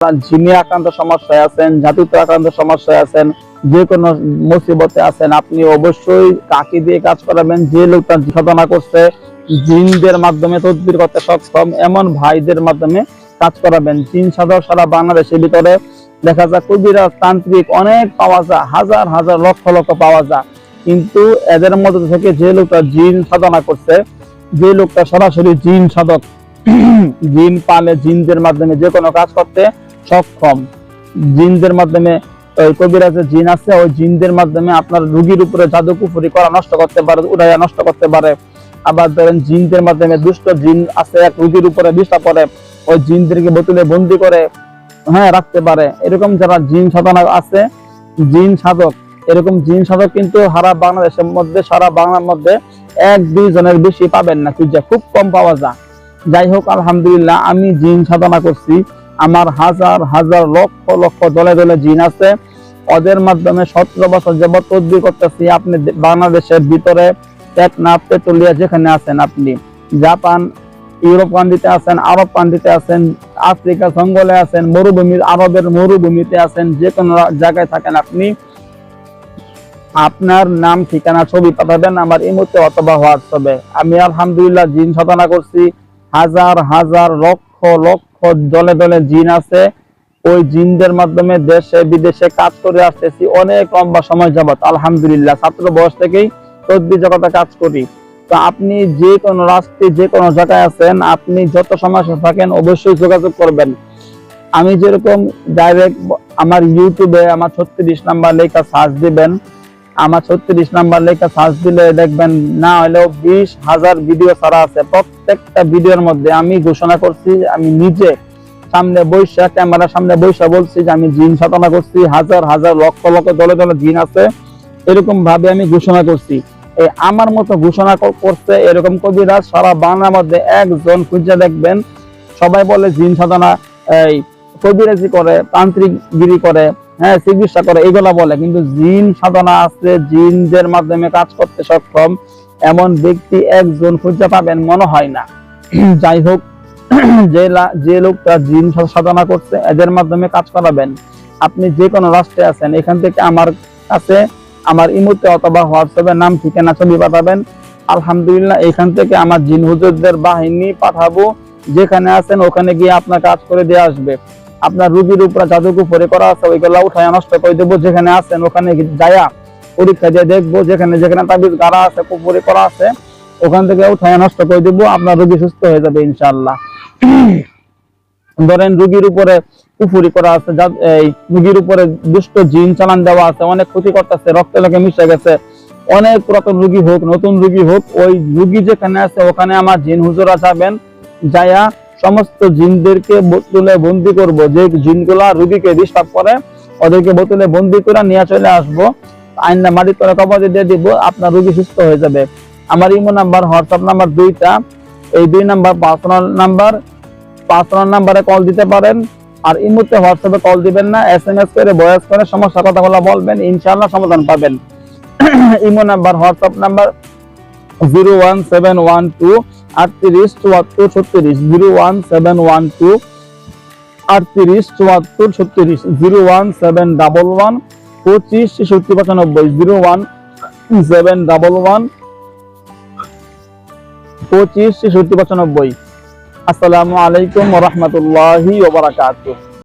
জিনে আক্রান্ত সমস্যায় আছেন, জাদুতে আক্রান্ত সমস্যায় আছেন, যে কোনো মুসিবতে আছেন, আপনি অবশ্যই কাকে দিয়ে কাজ করাবেন? যে লোকটা সাধনা করছে, জিনদের মাধ্যমে তদবির করতে সক্ষম এমন ভাইদের মাধ্যমে কাজ করাবেন। জিন সাধক সারা বাংলাদেশের ভিতরে দেখা যায়, কবিরাজ তান্ত্রিক অনেক পাওয়া যায়, হাজার হাজার লক্ষ লক্ষ পাওয়া যায়, কিন্তু এদের মধ্যে থেকে যে লোকটা জিন সাধনা করছে, যে লোকটা সরাসরি জিন সাধক, জিন পালে, জিনদের মাধ্যমে যে কোনো কাজ করতে সক্ষম, জিনদের মাধ্যমে, ওই কবিরাজের জিন আছে, ওই জিনদের মাধ্যমে আপনার রোগীর উপরে জাদু কুফরি করা নষ্ট করতে পারে, উড়াইয়া নষ্ট করতে পারে। আবার ধরেন জিনদের মাধ্যমে দুষ্ট জিন আছে, এক রোগীর উপরে বিষটা পড়ে, ওই জিনদেরকে বোতলে বন্দি করে রাখতে পারে। এরকম যারা জিন সাধনা আছে, জিন সাধক, এরকম জিন সাধক কিন্তু সারা বাংলাদেশের মধ্যে, সারা বাংলার মধ্যে এক দুই জনের বেশি পাবেন না, খুব কম পাওয়া যায়। যাই হোক, আলহামদুলিল্লাহ, আমি জিন সাধনা করছি, আমার হাজার হাজার লক্ষ লক্ষ দলে দলে জিন আছে, ওদের মাধ্যমে 17 বছর যাবত তদবির করতেছি। আপনি বাংলাদেশের ভিতরে টেকনাফ, তেতুলিয়া যেখানে আছেন, আপনি জাপান, ইউরোপ কান্ট্রিতে আছেন, আরব কান্ট্রিতে আছেন, আফ্রিকা জঙ্গলে আছেন, মরুভূমির, আরবের মরুভূমিতে আছেন, যে কোনো জায়গায় থাকেন, আপনি আপনার নাম, ঠিকানা, ছবি পাঠাবেন আমার ইমোতে অথবা হোয়াটসঅ্যাপে। আমি আলহামদুলিল্লাহ জিন সাধনা করছি, হাজার হাজার লক্ষ লক্ষ দলে দলে জিন আছে, ওই জিনদের মাধ্যমে দেশে বিদেশে কাজ করে আসতেছি অনেক লম্বা সময় যাবত। আলহামদুলিল্লাহ, ছাত্র বয়স থেকেই তদবির জগতে কাজ করি। তো আপনি যে কোনো রাষ্ট্রে, যে কোনো জায়গায় আছেন, আপনি যত সমস্যা থাকেন অবশ্যই যোগাযোগ করবেন। আমি যেরকম ডাইরেক্ট আমার ইউটিউবে আমার 36 নাম্বার লেখা সার্চ দিবেন, আমার 36 নাম্বার লেখা সার্চ দিলে দেখবেন, না হলেও 20,000 ভিডিও ছাড়া আছে। প্রত্যেকটা ভিডিওর মধ্যে আমি ঘোষণা করছি, আমি নিজে সামনে বৈশা, ক্যামেরার সামনে বৈশা বলছি যে আমি জিন সাধনা করছি, হাজার হাজার লক্ষ লক্ষ দলে দলে জিন আছে, এরকম ভাবে আমি ঘোষণা করছি। এই আমার মতো ঘোষণা করছে এরকম কবিরাজ সারা বাংলার মধ্যে একজন খুঁজে দেখবেন। সবাই বলে জিন সাধনা, এই কবিরাজি করে, তান্ত্রিকগিরি করে, চিকিৎসা করে, এগুলা বলে, কিন্তু জিন সাধনা আছে, জিনদের মাধ্যমে কাজ করতে সক্ষম এমন ব্যক্তি একজন খুঁজে পাবেন মনে হয় না। যাই হোক, যে লোকটা জিন সাধনা করছে, এদের মাধ্যমে কাজ করাবেন। আপনি যে কোনো রাষ্ট্রে আছেন, এখান থেকে আমার কাছে, আমার ইমোতে অথবা হোয়াটসঅ্যাপে নাম, ঠিকানা, ছবি পাঠাবেন। আলহামদুলিল্লাহ, এখান থেকে আমার জিন হুজুরদের বাহিনী পাঠাবো, যেখানে আছেন ওখানে গিয়ে আপনার কাজ করে দিয়ে আসবে। আপনার রোগীর উপরে জাদুকুফরি করা আছে, ওইগুলা উঠায় নষ্ট করে দেবো। যেখানে আছেন ওখানে যায়া পরীক্ষা দিয়ে দেখবো, যেখানে যেখানে তাবিজ গাড়া আছে, কুফরি করা আছে, ওখান থেকে উঠায় নষ্ট করে দেবো, আপনার রোগী সুস্থ হয়ে যাবে ইনশাআল্লাহ। ধরেন রোগীর উপরে কুফরি করা আছে, এই রোগীর উপরে দুষ্ট জিন চালান দেওয়া আছে, অনেক ক্ষতি করতেছে, রক্তে লোকে মিশে গেছে, অনেক পুরাতন রোগী হোক, নতুন রোগী হোক, ওই রোগী যেখানে আছে ওখানে আমার জিন হুজুরা যাবেন, যায়া সমস্ত জিনদেরকে বোতলে বন্দি করব। যে জিনগুলা রোগীকে ডিস্টার্ব করে, ওদেরকে বোতলে বন্দি করে নিয়ে চলে আসবো, আইনা মাটির তলে কবরে দিয়ে দিব, আপনার রোগী সুস্থ হয়ে যাবে। আমার ইমো নাম্বার, হোয়াটসঅ্যাপ নাম্বার দুইটা, এই 2 নাম্বার পার্সোনাল নাম্বার, পার্সোনাল নাম্বারে কল দিতে পারেন। আর ইমোতে হোয়াটসঅ্যাপে কল দিবেন না, SMS করে, ভয়েস করে সমস্যা কথাগুলো বলবেন, ইনশাআল্লাহ সমাধান পাবেন। Imo number, WhatsApp number 01712 38 74 36, 01712 38 74 36, 01711 25 66 95, 01711 25 66 95। আসসালামু আলাইকুম ওয়া রাহমাতুল্লাহি ওয়া বারাকাতুহু।